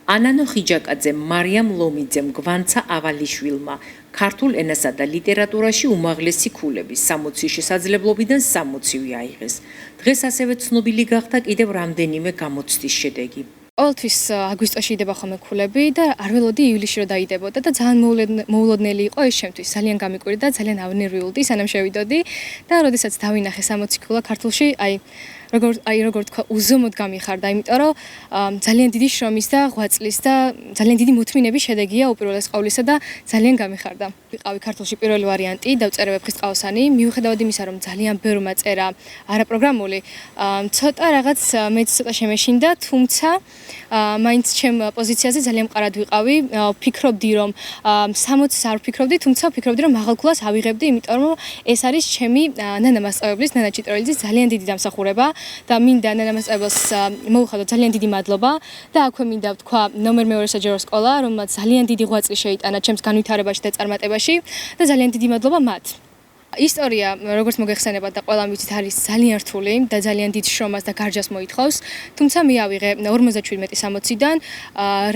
ანანო ხიჯაკაძე, მარიამ ლომიძემ, გვანცა ავალიშვილმა ქართულ ენასა და ლიტერატურაში უმაღლესი ქულები 60 შესაძლებლობიდან 60-ვე აიღეს. დღეს ასევე ცნობილი გახდა კიდევ რამდენიმე გამოცდის შედეგი. ყოველთვის აგვისტოში იდება ხოლმე ქულები და არ ველოდი ივლისში რომ დაიდებოდა და ძალიან მოულოდნელი იყო ეს ჩემთვის. ძალიან გამიკვირდა, ძალიან ავნერვიულდი, სანამ შევიდოდი და როდესაც დავინახე 60 ქულა ქართულში, როგორ თქვა, უზომოდ გამიხარდა, იმიტომ რომ ძალიან დიდი შრომის და ღვაწლის და ძალიან დიდი მოთმინების შედეგია უპირველეს ყოვლისა და ძალიან გამიხარდა. ვიყავი ქართულში პირველი ვარიანტი, დავწერე ვეფხისტყაოსანი, მიუხედავად იმისა, რომ ძალიან ბევრმა წერა არაპროგრამული, ცოტა რაღაც მეც ცოტა შემეშინდა, თუმცა მაინც ჩემ პოზიციაზე ძალიან მყარად ვიყავი, ვფიქრობდი, რომ 60-ს არ ვფიქრობდი, თუმცა ვფიქრობდი, რომ მაღალ ქულას ავიღებდი, იმიტომ რომ ეს არის ჩემი ნანა მასწავლებლის, ნანა ჭიჭროლიძის ძალიან დიდი დამსახურება. და მინდა ნანა მასწავლებელს მოუხადო ძალიან დიდი მადლობა და აქვე მინდა ვთქვა ნომერ მეორე საჯარო სკოლა, რომელმაც ძალიან დიდი ღვაწლი შეიტანა ჩემს განვითარებაში და წარმატებაში და ძალიან დიდი მადლობა მათ. ისტორია, როგორც მოგეხსენებათ და ყველამ ვიცით, არის ძალიან რთული და ძალიან დიდ შრომას და გარჯას მოითხოვს, თუმცა მე ავიღე 57-60-დან,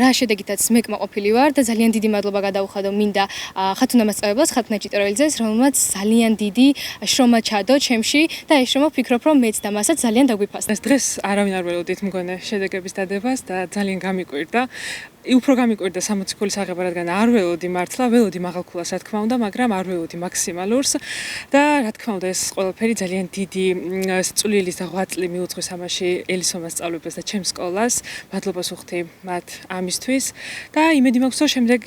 რა შედეგითაც მე კმაყოფილი ვარ და ძალიან დიდი მადლობა გადაუხადო მინდა ხათუნა მასწავლებლას, ხათუნა ჭიჭროლიძეს, რომელმაც ძალიან დიდი შრომა ჩადო ჩემში და ეს შრომა ვფიქრობ, რომ მეც და მასაც ძალიან დაგვიფასდა. დღეს არავინ არ ველოდით მგონე შედეგების დადებას და ძალიან გამიკვირდა. უფრო გამიკვირდა 60 ქულის აღება, რადგან არ ველოდი მართლა, ველოდი მაღალ ქულას, რა თქმა უნდა, მაგრამ არ ველოდი მაქსიმალურს და რა თქმა უნდა ეს ყველაფერი ძალიან დიდი წვლილის და ღვაწლი მიუძღვის ამაში ელისო მასწავლებელს და ჩემს სკოლას. მადლობას ვუხდი მათ ამისთვის და იმედი მაქვს, რომ შემდეგ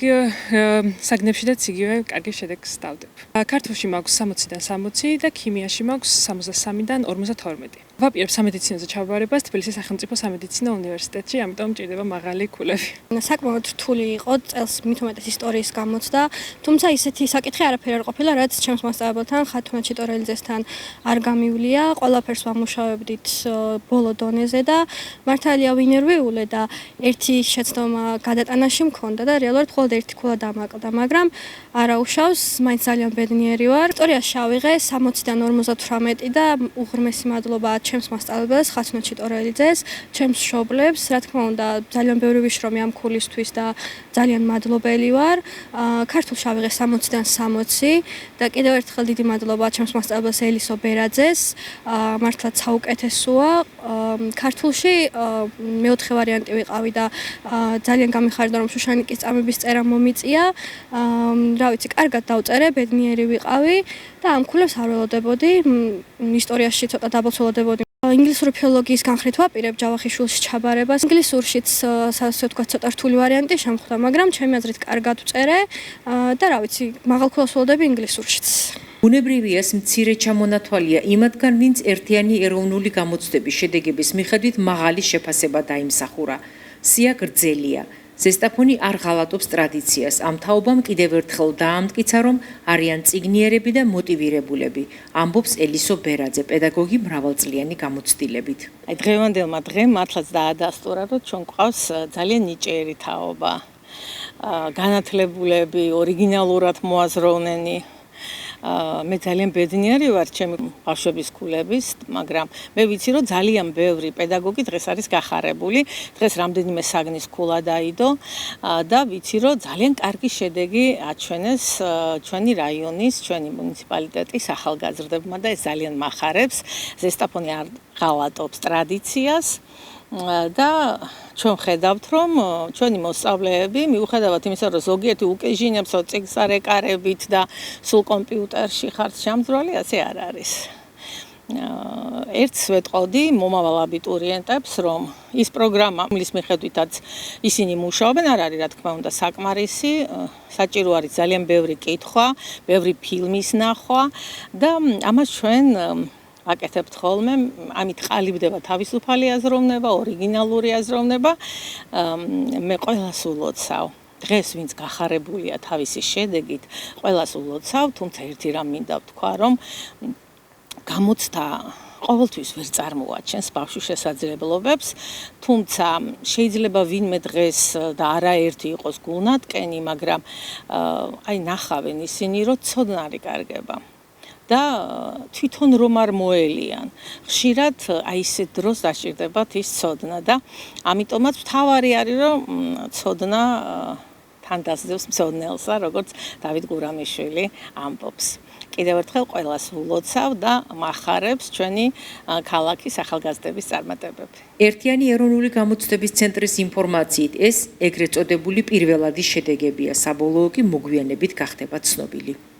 საგნებშიდაც იგივე კარგი შედეგს დავდებ. ქართულში მაქვს 60-დან 60 და ქიმიაში მაქვს 63-დან 52. ვაპირებ სამედიცინოზე ჩაბარებას თბილისის სახელმწიფო სამედიცინო უნივერსიტეტში, ამიტომ მჭირდება მაღალი ქულები. საკმაოდ რთული იყო წელს მით უმეტეს ისტორიის გამოცდა, თუმცა ისეთი საკითხი არაფერი არ ყოფილა, რაც ჩემს მასწავლებელთან, ხათუნა ჭიჭროლიძესთან არ გამივლია. ყველაფერს ვამუშავებდით ბოლო დონეზე და მართალია ვინერვიულე და ერთი შეცდომა გადატანაში მქონდა და რეალურად მხოლოდ ერთი ქულა დამაკლდა, მაგრამ არა უშავს, მაინც ძალიან ბედნიერი ვარ. ისტორიაში ავიღე 60-დან 58 და უღრმესი მადლობა ჩემს მასწავლებელს, ხათუნა ჭიჭროლიძეს, ჩემს მშობლებს, რა თქმა უნდა, ძალიან ბევრი ვიშრომი ამ ქულისთვის და ძალიან მადლობელი ვარ. ქართულში ავიღე 60-დან 60 და კიდევ ერთხელ დიდი მადლობა ჩემს მასწავლებელს ელისო ბერაძეს, მართლაც საუკეთესოა. ქართულში მეოთხე ვარიანტი ვიყავი და ძალიან გამიხარდა, რომ შუშანიკის წამების წერა მომიწია. რა ვიცი, კარგად დავწერე, ბედნიერი ვიყავი და ამ ქულებს არ ველოდებოდი, ისტორიაში ცოტა დაბოლცოლოდებოდი. ინგლისური ფილოლოგიის განხრით ვაპირებ ჯავახიშვილის ჩაბარებას. ინგლისურშიც ასე ვთქვათ ცოტა რთული ვარიანტი შემხვდა, მაგრამ ჩემი აზრით კარგად ვწერე და რა ვიცი, მაღალ ქულას ველოდები ინგლისურშიც. ბუნებრივია მცირე ჩამონათვალია იმათგან, ვინც ერთიანი ეროვნული გამოცდების შედეგების მიხედვით მაღალი შეფასება დაიმსახურა. სია გრძელია. ზესტაფონი არ ღალატობს ტრადიციას. ამ თაობამ კიდევ ერთხელ დაამტკიცა, რომ არიან წიგნიერები და მოტივირებულები, ამბობს ელისო ბერაძე, პედაგოგი მრავალწლიანი გამოცდილებით. დღევანდელმა დღემ მართლაც დაადასტურა, რომ ჩვენ გვყავს ძალიან ნიჭიერი თაობა. განათლებულები, ორიგინალურად მოაზროვნენი. მე ძალიან ბედნიერი ვარ ჩემი ბავშვების ქულების, მაგრამ მე ვიცი, რომ ძალიან ბევრი პედაგოგი დღეს არის გახარებული. დღეს რამდენიმე საგნის ქულა დაიდო და ვიცი, რომ ძალიან კარგი შედეგი აჩვენეს ჩვენი რაიონის, ჩვენი მუნიციპალიტეტის ახალგაზრდებმა და ეს ძალიან მახარებს. ზესტაფონი არ ღალატობს ტრადიციას. და ჩვენ ხედავთ, რომ ჩვენი მოსწავლეები, მიუხედავად იმისა, რომ ზოგიერთი უკეჟინებს წიგნს არ ეკარებით და სულ კომპიუტერში ხართ შემძვრალი, ასე არ არის. ერთს ვეტყოდი მომავალ აბიტურიენტებს, რომ ის პროგრამა, მის მიხედვითაც ისინი მუშაობენ, არ არის, რა თქმა უნდა, საკმარისი, საჭირო არის ძალიან ბევრი კითხვა, ბევრი ფილმის ნახვა და ამას ჩვენ ვაკეთებთ ხოლმე, ამით ყალიბდება თავისუფალი აზროვნება, ორიგინალური აზროვნება. მე ყველას ულოცავ. დღეს ვინც გახარებულია თავისი შედეგით, ყველას ულოცავ, თუმცა ერთი რამ მინდა ვთქვა, რომ გამოცდა ყოველთვის ვერ წარმოაჩენს ბავშვის შესაძლებლობებს, თუმცა შეიძლება ვინმე დღეს და არაერთი იყოს გულნატკენი, მაგრამ აი ნახავენ ისინი, რომ ცოდნა არ იკარგება. და თვითონ რომ არ მოელიან. ხშირად აი ისეთ დროს დაჭირდებათ ის ცოდნა და ამიტომაც მთავარი არის რომ ცოდნა თან დასდევს მცოდნელსა, როგორც დავით გურამიშვილი ამბობს. კიდევ ერთხელ ყველას ვლოცავ და მახარებს ჩვენი ქალაქის ახალგაზრდების წარმატებები. ერთიანი ეროვნული გამოცდების ცენტრის ინფორმაციით ეს ეგრეთ წოდებული პირველადი შედეგებია, საბოლოო კი მოგვიანებით გახდება ცნობილი.